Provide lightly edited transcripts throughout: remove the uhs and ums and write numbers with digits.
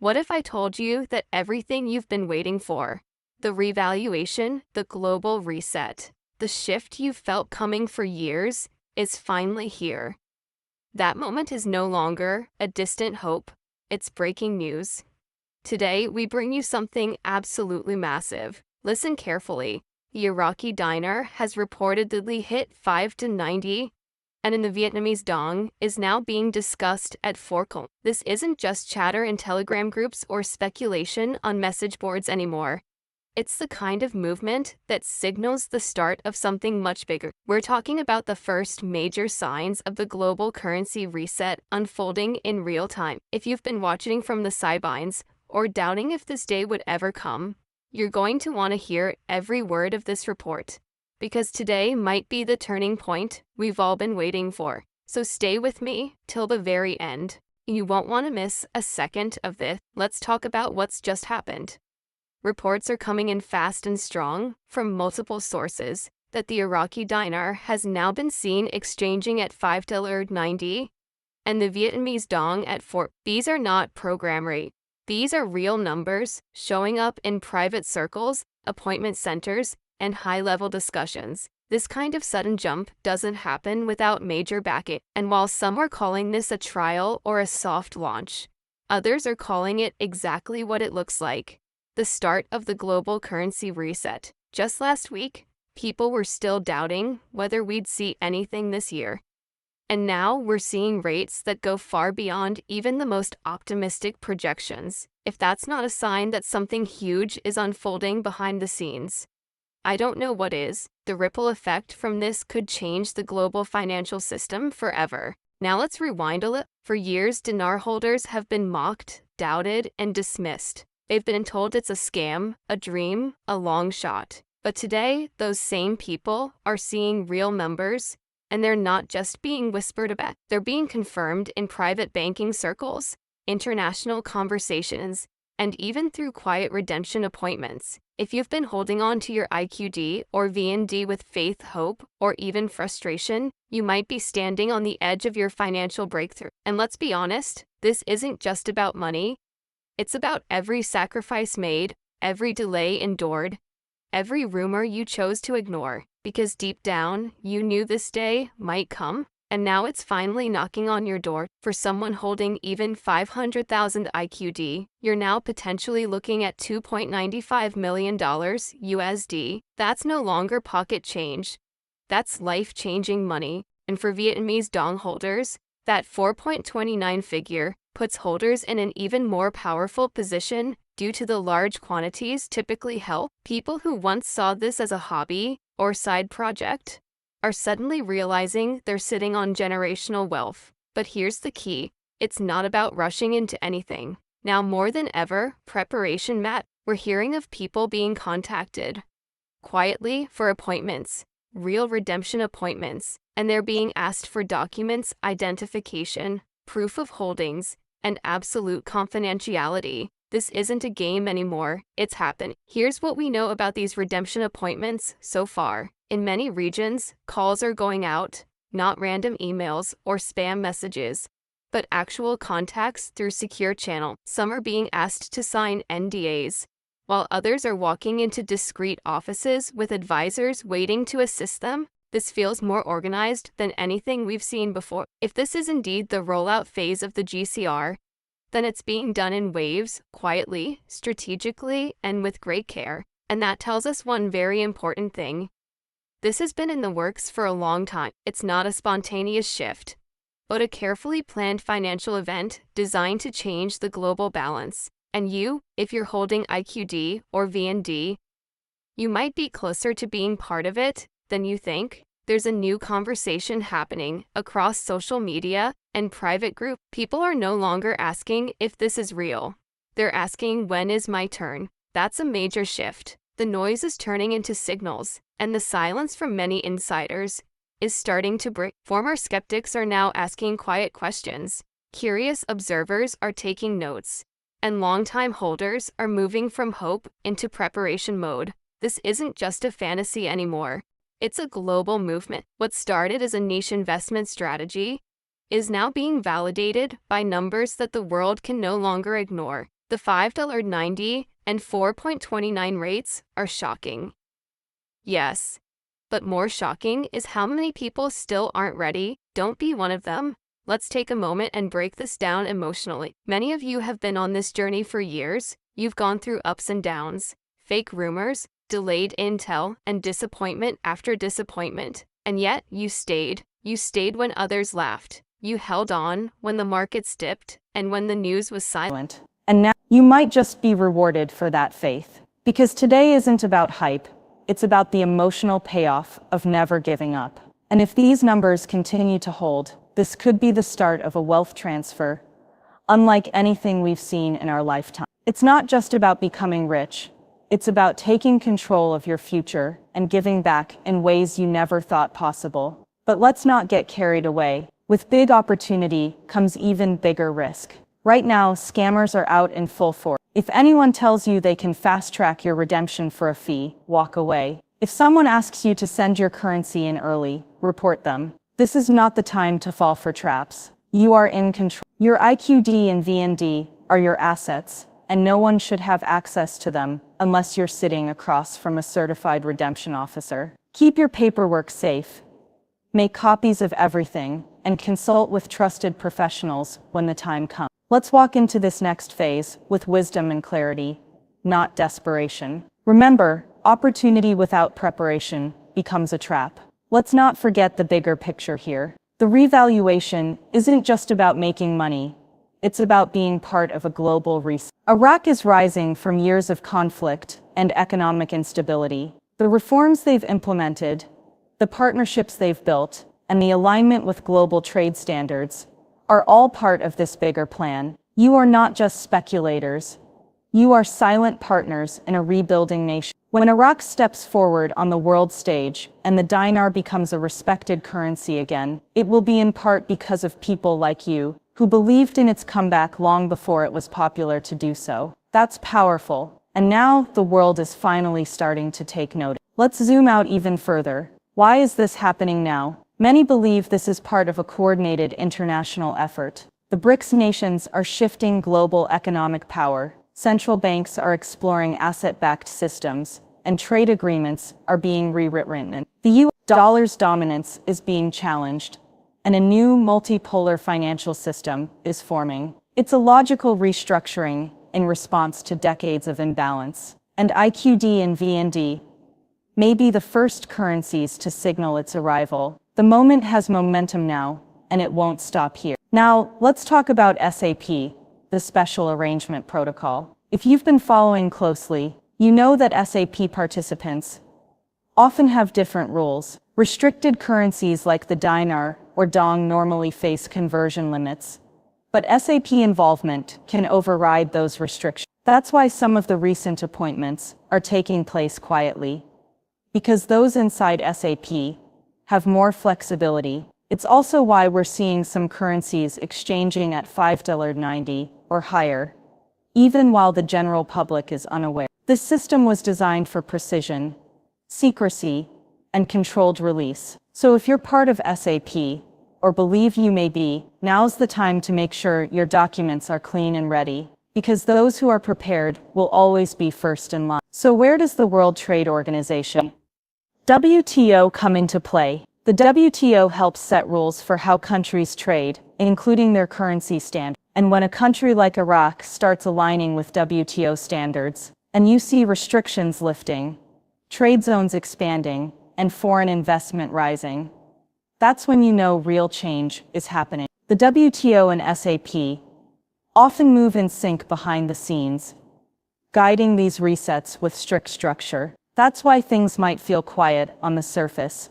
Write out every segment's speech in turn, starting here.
What if I told you that everything you've been waiting for, the revaluation, the global reset, the shift you've felt coming for years, is finally here? That moment is no longer a distant hope, it's breaking news. Today, we bring you something absolutely massive. Listen carefully. The Iraqi dinar has reportedly hit 5 to 90, and in the Vietnamese dong is now being discussed at 4. This isn't just chatter in Telegram groups or speculation on message boards anymore. It's the kind of movement that signals the start of something much bigger. We're talking about the first major signs of the global currency reset unfolding in real time. If you've been watching from the sidelines or doubting if this day would ever come, you're going to want to hear every word of this report, because today might be the turning point we've all been waiting for. So stay with me till the very end. You won't want to miss a second of this. Let's talk about what's just happened. Reports are coming in fast and strong from multiple sources that the Iraqi dinar has now been seen exchanging at $5.90 and the Vietnamese dong at 4. These are not program rate. These are real numbers showing up in private circles, appointment centers, and high-level discussions. This kind of sudden jump doesn't happen without major backing. And while some are calling this a trial or a soft launch, others are calling it exactly what it looks like: the start of the global currency reset. Just last week, people were still doubting whether we'd see anything this year. And now we're seeing rates that go far beyond even the most optimistic projections. If that's not a sign that something huge is unfolding behind the scenes, I don't know what is. The ripple effect from this could change the global financial system forever. Now let's rewind a little. For years, dinar holders have been mocked, doubted, and dismissed. They've been told it's a scam, a dream, a long shot. But today, those same people are seeing real numbers, and they're not just being whispered about. They're being confirmed in private banking circles, international conversations, and even through quiet redemption appointments. If you've been holding on to your IQD or VND with faith, hope, or even frustration, you might be standing on the edge of your financial breakthrough. And let's be honest, this isn't just about money. It's about every sacrifice made, every delay endured, every rumor you chose to ignore, because deep down, you knew this day might come, and now it's finally knocking on your door. For someone holding even 500,000 IQD, you're now potentially looking at $2.95 million USD. That's no longer pocket change. That's life-changing money. And for Vietnamese dong holders, that 4.29 figure puts holders in an even more powerful position due to the large quantities typically held. People who once saw this as a hobby or side project are suddenly realizing they're sitting on generational wealth. But here's the key: it's not about rushing into anything. Now more than ever, preparation matters. We're hearing of people being contacted quietly for appointments, real redemption appointments, and they're being asked for documents, identification, proof of holdings, and absolute confidentiality. This isn't a game anymore, it's happened. Here's what we know about these redemption appointments so far. In many regions, calls are going out, not random emails or spam messages, but actual contacts through secure channels. Some are being asked to sign NDAs, while others are walking into discreet offices with advisors waiting to assist them. This feels more organized than anything we've seen before. If this is indeed the rollout phase of the GCR, then it's being done in waves, quietly, strategically, and with great care. And that tells us one very important thing. This has been in the works for a long time. It's not a spontaneous shift, but a carefully planned financial event designed to change the global balance. And you, if you're holding IQD or VND, you might be closer to being part of it than you think. There's a new conversation happening across social media and private groups. People are no longer asking if this is real. They're asking, when is my turn? That's a major shift. The noise is turning into signals, and the silence from many insiders is starting to break. Former skeptics are now asking quiet questions. Curious observers are taking notes, and longtime holders are moving from hope into preparation mode. This isn't just a fantasy anymore. It's a global movement. What started as a niche investment strategy is now being validated by numbers that the world can no longer ignore. The $5.90 and 4.29 rates are shocking. Yes, but more shocking is how many people still aren't ready. Don't be one of them. Let's take a moment and break this down emotionally. Many of you have been on this journey for years. You've gone through ups and downs, fake rumors, delayed intel, and disappointment after disappointment. And yet, you stayed. You stayed when others laughed. You held on when the markets dipped and when the news was silent. And now you might just be rewarded for that faith. Because today isn't about hype, it's about the emotional payoff of never giving up. And if these numbers continue to hold, this could be the start of a wealth transfer, unlike anything we've seen in our lifetime. It's not just about becoming rich, it's about taking control of your future and giving back in ways you never thought possible. But let's not get carried away. With big opportunity comes even bigger risk. Right now, scammers are out in full force. If anyone tells you they can fast-track your redemption for a fee, walk away. If someone asks you to send your currency in early, report them. This is not the time to fall for traps. You are in control. Your IQD and VND are your assets, and no one should have access to them unless you're sitting across from a certified redemption officer. Keep your paperwork safe. Make copies of everything, and consult with trusted professionals when the time comes. Let's walk into this next phase with wisdom and clarity, not desperation. Remember, opportunity without preparation becomes a trap. Let's not forget the bigger picture here. The revaluation isn't just about making money. It's about being part of a global reset. Iraq is rising from years of conflict and economic instability. The reforms they've implemented, the partnerships they've built, and the alignment with global trade standards are all part of this bigger plan. You are not just speculators. You are silent partners in a rebuilding nation. When Iraq steps forward on the world stage and the dinar becomes a respected currency again, it will be in part because of people like you who believed in its comeback long before it was popular to do so. That's powerful. And now the world is finally starting to take notice. Let's zoom out even further. Why is this happening now? Many believe this is part of a coordinated international effort. The BRICS nations are shifting global economic power. Central banks are exploring asset-backed systems, and trade agreements are being rewritten. The US dollar's dominance is being challenged, and a new multipolar financial system is forming. It's a logical restructuring in response to decades of imbalance. And IQD and VND may be the first currencies to signal its arrival. The moment has momentum now, and it won't stop here. Now, let's talk about SAP, the Special Arrangement Protocol. If you've been following closely, you know that SAP participants often have different rules. Restricted currencies like the dinar or dong normally face conversion limits, but SAP involvement can override those restrictions. That's why some of the recent appointments are taking place quietly, because those inside SAP have more flexibility. It's also why we're seeing some currencies exchanging at $5.90 or higher, even while the general public is unaware. This system was designed for precision, secrecy, and controlled release. So if you're part of SAP, or believe you may be, now's the time to make sure your documents are clean and ready, because those who are prepared will always be first in line. So where does the World Trade Organization, WTO, come into play? The WTO helps set rules for how countries trade, including their currency standards. And when a country like Iraq starts aligning with WTO standards, and you see restrictions lifting, trade zones expanding, and foreign investment rising, that's when you know real change is happening. The WTO and SAP often move in sync behind the scenes, guiding these resets with strict structure. That's why things might feel quiet on the surface,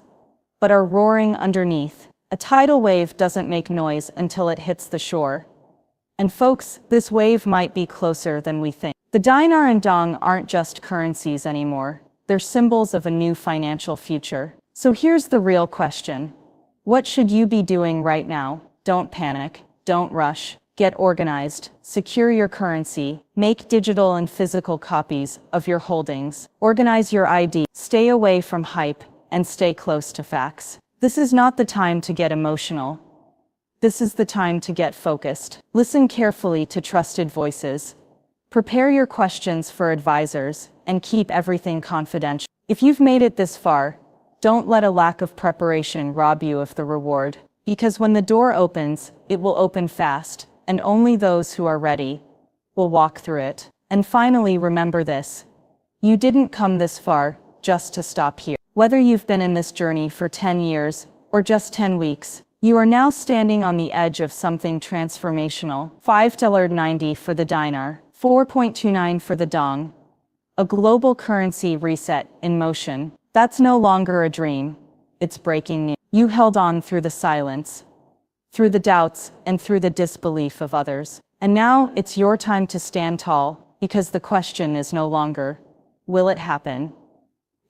but are roaring underneath. A tidal wave doesn't make noise until it hits the shore. And folks, this wave might be closer than we think. The dinar and dong aren't just currencies anymore. They're symbols of a new financial future. So here's the real question. What should you be doing right now? Don't panic. Don't rush. Get organized. Secure your currency. Make digital and physical copies of your holdings. Organize your ID. Stay away from hype and stay close to facts. This is not the time to get emotional. This is the time to get focused. Listen carefully to trusted voices. Prepare your questions for advisors and keep everything confidential. If you've made it this far, don't let a lack of preparation rob you of the reward, because when the door opens, it will open fast, and only those who are ready will walk through it. And finally, remember this: you didn't come this far just to stop here. Whether you've been in this journey for 10 years or just 10 weeks, you are now standing on the edge of something transformational. $5.90 for the dinar, 4.29 for the dong. A global currency reset in motion. That's no longer a dream. It's breaking news. You held on through the silence, through the doubts, and through the disbelief of others. And now it's your time to stand tall, because the question is no longer, will it happen?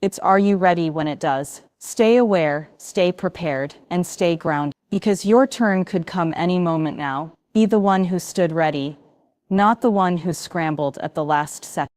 It's, are you ready when it does? Stay aware, stay prepared, and stay grounded, because your turn could come any moment now. Be the one who stood ready, not the one who scrambled at the last second.